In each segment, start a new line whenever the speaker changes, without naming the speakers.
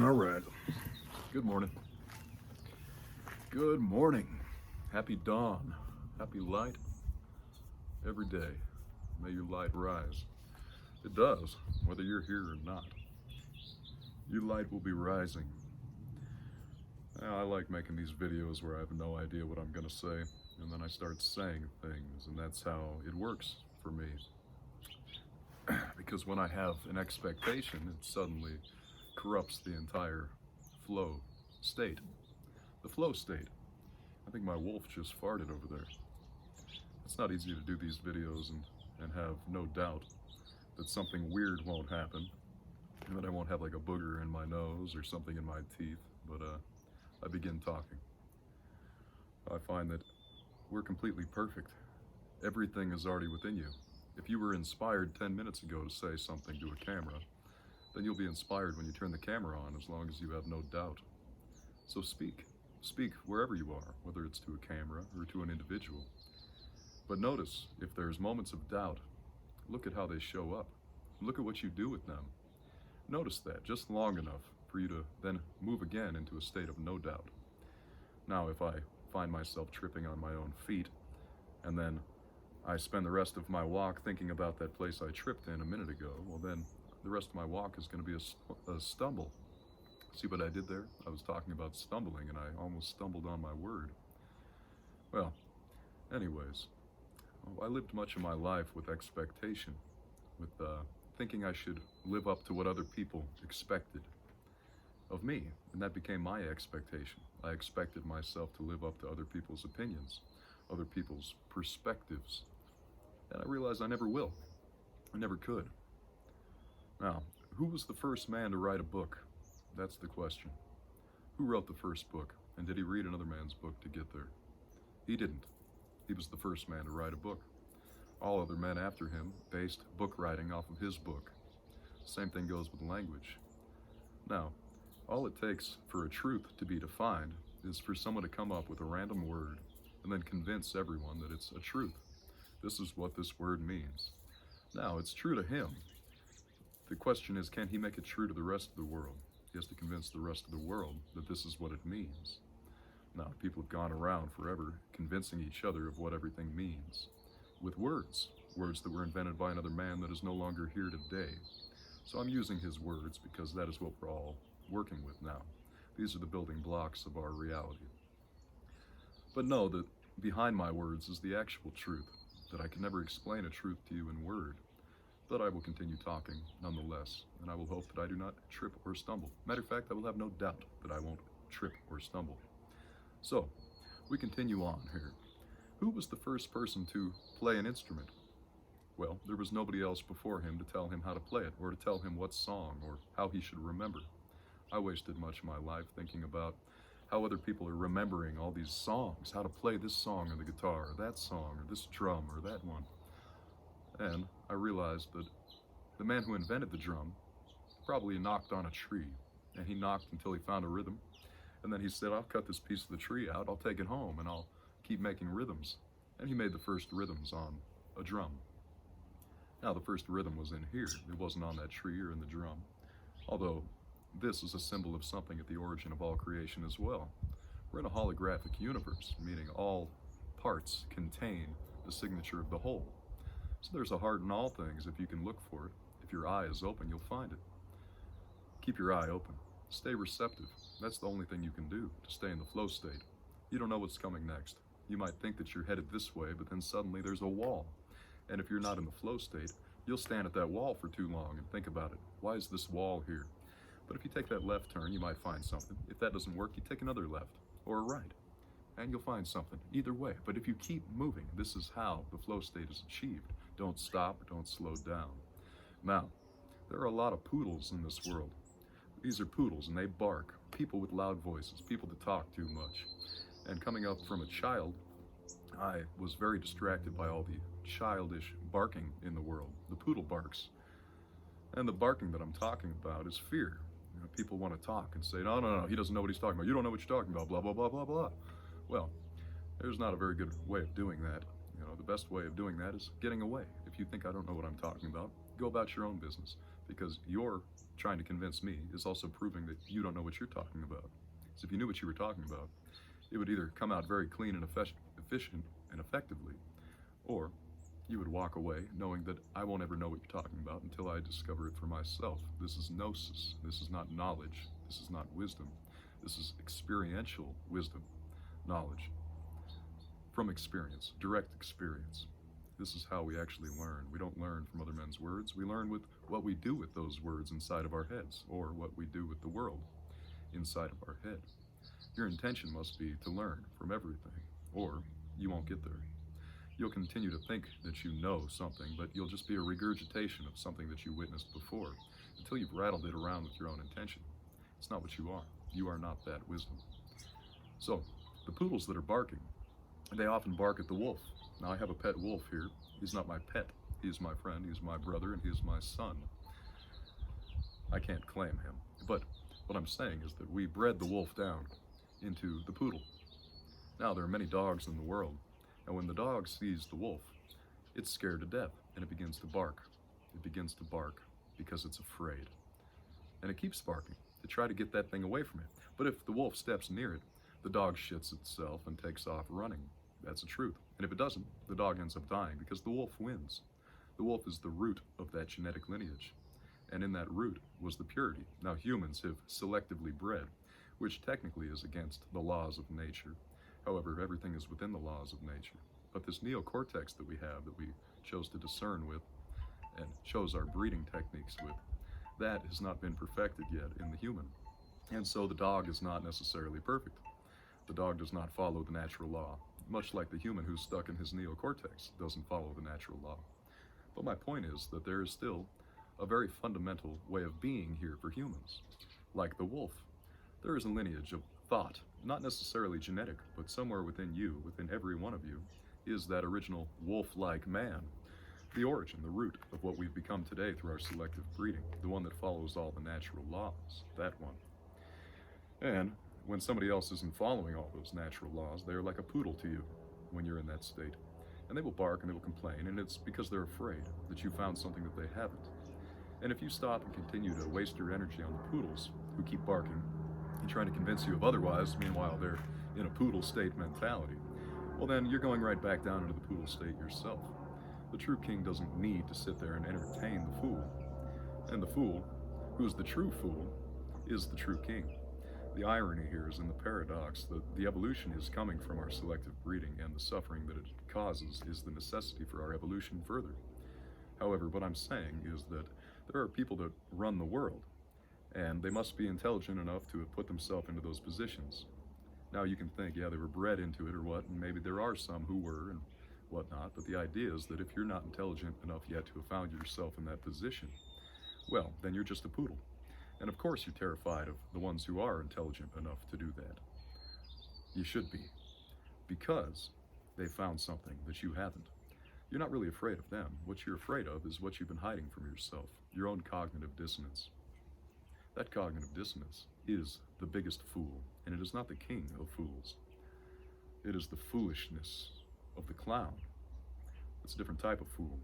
All right. Good morning. Good morning. Happy dawn. Happy light every day. May your light rise. It does, whether you're here or not. Your light will be rising. Now, I like making these videos where I have no idea what I'm going to say, and then I start saying things, and that's how it works for me. Because when I have an expectation, it suddenly corrupts the entire flow state. The flow state. I think my wolf just farted over there. It's not easy to do these videos and have no doubt that something weird won't happen, and that I won't have like a booger in my nose or something in my teeth, but I begin talking. I find that we're completely perfect. Everything is already within you. If you were inspired 10 minutes ago to say something to a camera, then you'll be inspired when you turn the camera on, as long as you have no doubt. So speak. Speak wherever you are, whether it's to a camera or to an individual. But notice, if there's moments of doubt, look at how they show up. Look at what you do with them. Notice that just long enough for you to then move again into a state of no doubt. Now, if I find myself tripping on my own feet, and then I spend the rest of my walk thinking about that place I tripped in a minute ago, well then the rest of my walk is going to be a stumble. See what I did there? I was talking about stumbling and I almost stumbled on my word. Well, anyways, I lived much of my life with expectation, with thinking I should live up to what other people expected of me, and that became my expectation. I expected myself to live up to other people's opinions, other people's perspectives, and I realized I never will. I never could. Now, who was the first man to write a book? That's the question. Who wrote the first book, and did he read another man's book to get there? He didn't. He was the first man to write a book. All other men after him based book writing off of his book. Same thing goes with language. Now, all it takes for a truth to be defined is for someone to come up with a random word and then convince everyone that it's a truth. This is what this word means. Now, it's true to him. The question is, can he make it true to the rest of the world? He has to convince the rest of the world that this is what it means. Now, people have gone around forever convincing each other of what everything means with words that were invented by another man that is no longer here today. So I'm using his words because that is what we're all working with now. These are the building blocks of our reality. But know that behind my words is the actual truth, that I can never explain a truth to you in word, but I will continue talking nonetheless, and I will hope that I do not trip or stumble. Matter of fact, I will have no doubt that I won't trip or stumble. So, we continue on here. Who was the first person to play an instrument? Well, there was nobody else before him to tell him how to play it, or to tell him what song, or how he should remember. I wasted much of my life thinking about how other people are remembering all these songs, how to play this song on the guitar, or that song, or this drum, or that one. And I realized that the man who invented the drum probably knocked on a tree, and he knocked until he found a rhythm, and then he said, I'll cut this piece of the tree out, I'll take it home, and I'll keep making rhythms. And he made the first rhythms on a drum. Now, the first rhythm was in here. It wasn't on that tree or in the drum. Although, this is a symbol of something at the origin of all creation as well. We're in a holographic universe, meaning all parts contain the signature of the whole. So there's a heart in all things if you can look for it. If your eye is open, you'll find it. Keep your eye open. Stay receptive. That's the only thing you can do to stay in the flow state. You don't know what's coming next. You might think that you're headed this way, but then suddenly there's a wall. And if you're not in the flow state, you'll stand at that wall for too long and think about it. Why is this wall here? But if you take that left turn, you might find something. If that doesn't work, you take another left or a right, and you'll find something. Either way, but if you keep moving, this is how the flow state is achieved. Don't stop, don't slow down. Now, there are a lot of poodles in this world. These are poodles, and they bark. People with loud voices, people that talk too much. And coming up from a child, I was very distracted by all the childish barking in the world. The poodle barks. And the barking that I'm talking about is fear. People want to talk and say, no, he doesn't know what he's talking about. You don't know what you're talking about, blah, blah, blah, blah, blah. Well, there's not a very good way of doing that. The best way of doing that is getting away. If you think I don't know what I'm talking about, go about your own business. because you're trying to convince me is also proving that you don't know what you're talking about. So if you knew what you were talking about, it would either come out very clean and efficient and effectively, or you would walk away knowing that I won't ever know what you're talking about until I discover it for myself. This is gnosis. This is not knowledge. This is not wisdom. This is experiential wisdom, knowledge from experience, direct experience. This is how we actually learn. We don't learn from other men's words. We learn with what we do with those words inside of our heads, or what we do with the world inside of our head. Your intention must be to learn from everything, or you won't get there. You'll continue to think that you know something, but you'll just be a regurgitation of something that you witnessed before until you've rattled it around with your own intention. It's not what you are. You are not that wisdom. So, the poodles that are barking, they often bark at the wolf. Now, I have a pet wolf here. He's not my pet. He's my friend, he's my brother, and he's my son. I can't claim him. But what I'm saying is that we bred the wolf down into the poodle. Now, there are many dogs in the world, and when the dog sees the wolf, it's scared to death, and it begins to bark. It begins to bark because it's afraid. And it keeps barking to try to get that thing away from it. But if the wolf steps near it, the dog shits itself and takes off running. That's the truth. And if it doesn't, the dog ends up dying because the wolf wins. The wolf is the root of that genetic lineage. And in that root was the purity. Now, humans have selectively bred, which technically is against the laws of nature. However, everything is within the laws of nature. But this neocortex that we have, that we chose to discern with and chose our breeding techniques with, that has not been perfected yet in the human. And so the dog is not necessarily perfect. The dog does not follow the natural law, much like the human who's stuck in his neocortex doesn't follow the natural law. But my point is that there is still a very fundamental way of being here for humans. Like the wolf, there is a lineage of thought, not necessarily genetic, but somewhere within you, within every one of you, is that original wolf-like man. The origin, the root of what we've become today through our selective breeding, the one that follows all the natural laws, that one. And when somebody else isn't following all those natural laws, they're like a poodle to you when you're in that state. And they will bark and they will complain, and it's because they're afraid that you found something that they haven't. And if you stop and continue to waste your energy on the poodles who keep barking and trying to convince you of otherwise, meanwhile they're in a poodle state mentality, well then you're going right back down into the poodle state yourself. The true king doesn't need to sit there and entertain the fool. And the fool, who's the true fool, is the true king. The irony here is in the paradox that the evolution is coming from our selective breeding, and the suffering that it causes is the necessity for our evolution further. However, what I'm saying is that there are people that run the world, and they must be intelligent enough to have put themselves into those positions. Now you can think, yeah, they were bred into it or what, and maybe there are some who were and whatnot, but the idea is that if you're not intelligent enough yet to have found yourself in that position, well, then you're just a poodle. And of course you're terrified of the ones who are intelligent enough to do that. You should be, because they found something that you haven't. You're not really afraid of them. What you're afraid of is what you've been hiding from yourself, your own cognitive dissonance. That cognitive dissonance is the biggest fool, and it is not the king of fools. It is the foolishness of the clown. It's a different type of fool.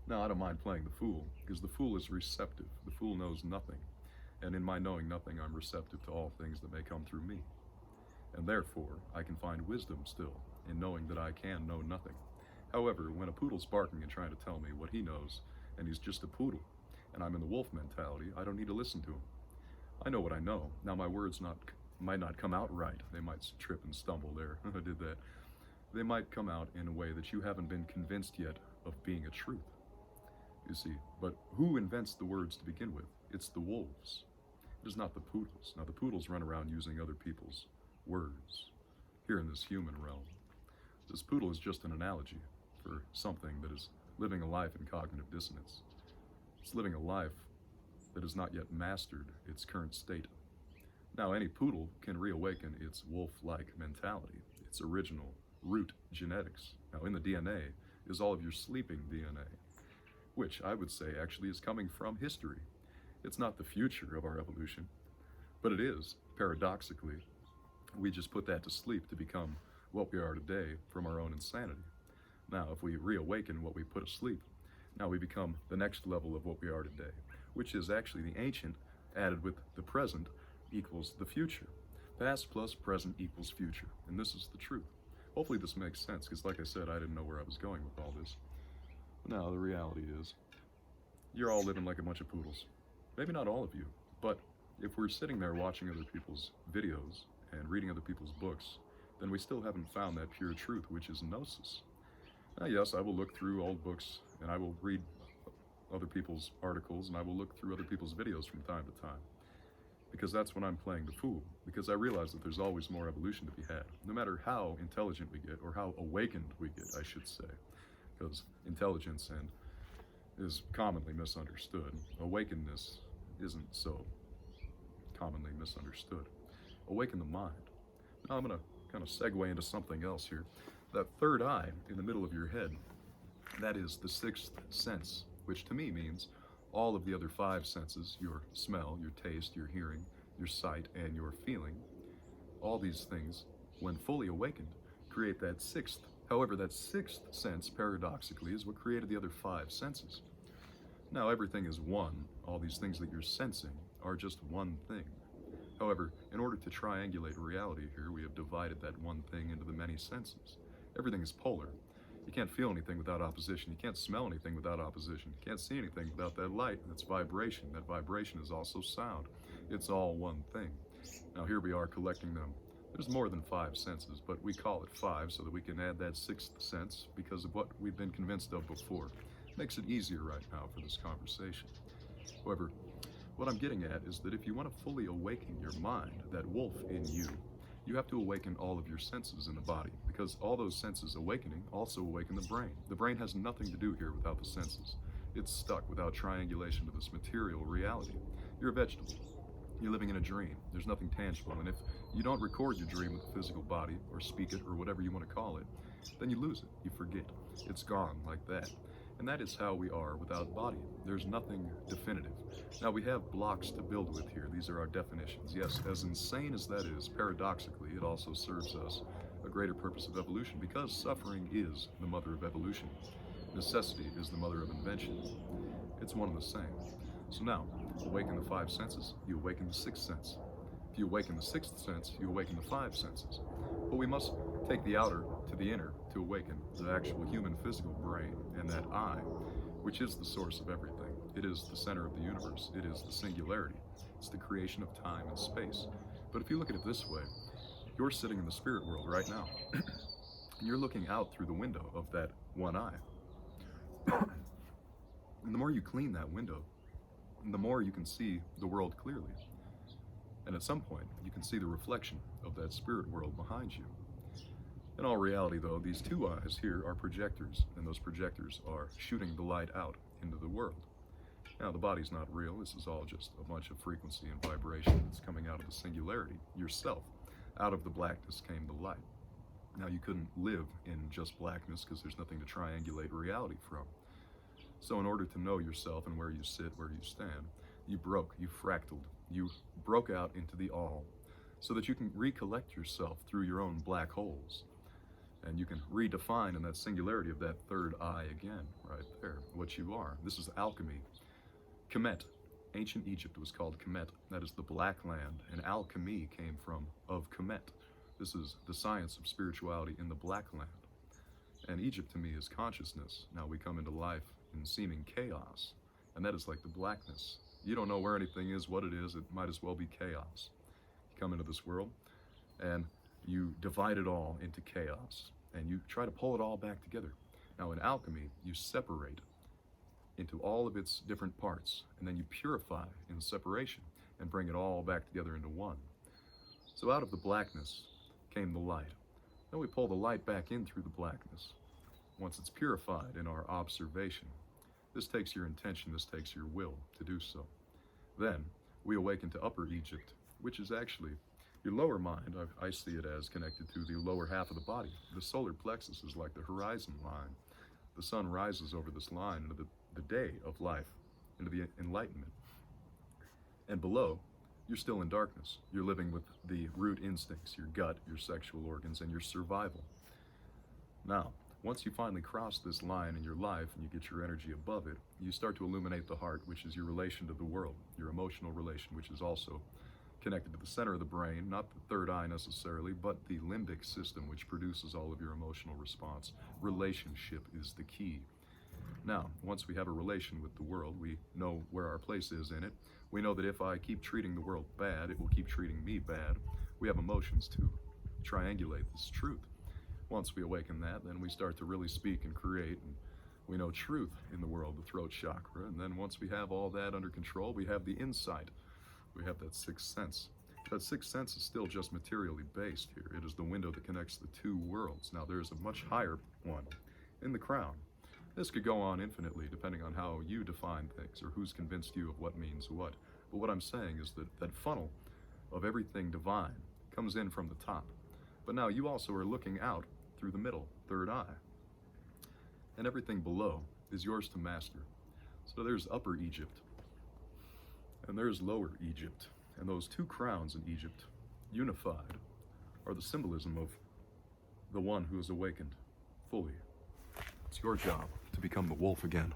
Now, I don't mind playing the fool, because the fool is receptive. The fool knows nothing, and in my knowing nothing, I'm receptive to all things that may come through me. And therefore, I can find wisdom still in knowing that I can know nothing. However, when a poodle's barking and trying to tell me what he knows, and he's just a poodle, and I'm in the wolf mentality, I don't need to listen to him. I know what I know. Now, my words might not come out right. They might trip and stumble there. I did that. They might come out in a way that you haven't been convinced yet of being a truth. You see, but who invents the words to begin with? It's the wolves. It is not the poodles. Now, the poodles run around using other people's words here in this human realm. This poodle is just an analogy for something that is living a life in cognitive dissonance. It's living a life that has not yet mastered its current state. Now, any poodle can reawaken its wolf-like mentality, its original root genetics. Now, in the DNA is all of your sleeping DNA, which I would say actually is coming from history. It's not the future of our evolution, but it is, paradoxically. We just put that to sleep to become what we are today from our own insanity. Now, if we reawaken what we put asleep, Now we become the next level of what we are today, which is actually the ancient added with the present equals the future. Past plus present equals future, and this is the truth. Hopefully this makes sense, because like I said, I didn't know where I was going with all this. Now the reality is, you're all living like a bunch of poodles. Maybe not all of you, but if we're sitting there watching other people's videos and reading other people's books, then we still haven't found that pure truth, which is gnosis. Now, yes, I will look through old books, and I will read other people's articles, and I will look through other people's videos from time to time, because that's when I'm playing the fool, because I realize that there's always more evolution to be had, no matter how intelligent we get, or how awakened we get, I should say, because intelligence is commonly misunderstood. Awakenedness isn't so commonly misunderstood. Awaken the mind. Now I'm going to kind of segue into something else here. That third eye in the middle of your head, that is the sixth sense, which to me means all of the other five senses, your smell, your taste, your hearing, your sight, and your feeling, all these things, when fully awakened, create that sixth. However, that sixth sense, paradoxically, is what created the other five senses. Now, everything is one. All these things that you're sensing are just one thing. However, in order to triangulate reality here, we have divided that one thing into the many senses. Everything is polar. You can't feel anything without opposition. You can't smell anything without opposition. You can't see anything without that light. That's vibration. That vibration is also sound. It's all one thing. Now here we are collecting them. There's more than five senses, but we call it five so that we can add that sixth sense because of what we've been convinced of before. Makes it easier right now for this conversation. However, what I'm getting at is that if you want to fully awaken your mind, that wolf in you, you have to awaken all of your senses in the body, because all those senses awakening also awaken the brain. The brain has nothing to do here without the senses. It's stuck without triangulation to this material reality. You're a vegetable. You're living in a dream. There's nothing tangible, and if you don't record your dream with the physical body, or speak it, or whatever you want to call it, then you lose it. You forget. It's gone like that. And that is how we are without body. There's nothing definitive. Now we have blocks to build with here. These are our definitions. Yes, as insane as that is, paradoxically, it also serves us a greater purpose of evolution, because suffering is the mother of evolution. Necessity is the mother of invention. It's one and the same. So now, awaken the five senses, you awaken the sixth sense. If you awaken the sixth sense, you awaken the five senses. But we must take the outer to the inner to awaken the actual human physical brain and that I, which is the source of everything. It is the center of the universe. It is the singularity. It's the creation of time and space. But if you look at it this way, you're sitting in the spirit world right now, and you're looking out through the window of that one eye. And the more you clean that window, the more you can see the world clearly. And at some point, you can see the reflection of that spirit world behind you. In all reality, though, these two eyes here are projectors, and those projectors are shooting the light out into the world. Now, the body's not real. This is all just a bunch of frequency and vibration that's coming out of the singularity, yourself. Out of the blackness came the light. Now, you couldn't live in just blackness because there's nothing to triangulate reality from. So in order to know yourself and where you sit, where you stand, you fractaled, you broke out into the all, so that you can recollect yourself through your own black holes. And you can redefine in that singularity of that third eye again, right there, what you are. This is alchemy. Kemet. Ancient Egypt was called Kemet. That is the black land. And alchemy came from of Kemet. This is the science of spirituality in the black land. And Egypt to me is consciousness. Now we come into life in seeming chaos. And that is like the blackness. You don't know where anything is, what it is. It might as well be chaos. You come into this world and you divide it all into chaos. And you try to pull it all back together. Now in alchemy, you separate into all of its different parts, and then you purify in separation and bring it all back together into one. So out of the blackness came the light. Then we pull the light back in through the blackness. Once it's purified in our observation, this takes your intention, this takes your will to do so. Then we awaken to Upper Egypt, which is actually your lower mind. I see it as connected to the lower half of the body. The solar plexus is like the horizon line. The sun rises over this line into the day of life, into the enlightenment. And below, you're still in darkness. You're living with the root instincts, your gut, your sexual organs, and your survival. Now, Once you finally cross this line in your life and you get your energy above it, you start to illuminate the heart, which is your relation to the world, your emotional relation, which is also connected to the center of the brain, not the third eye necessarily, but the limbic system, which produces all of your emotional response. Relationship is the key. Now, once we have a relation with the world, we know where our place is in it. We know that if I keep treating the world bad, it will keep treating me bad. We have emotions to triangulate this truth. Once we awaken that, then we start to really speak and create, and we know truth in the world, the throat chakra. And then once we have all that under control, we have the insight. We have that sixth sense. That sixth sense is still just materially based here. It is the window that connects the two worlds. Now, there's a much higher one in the crown. This could go on infinitely, depending on how you define things or who's convinced you of what means what. But what I'm saying is that that funnel of everything divine comes in from the top. But now you also are looking out through the middle, third eye. And everything below is yours to master. So there's Upper Egypt, and there's Lower Egypt. And those two crowns in Egypt, unified, are the symbolism of the one who is awakened fully. It's your job to become the wolf again.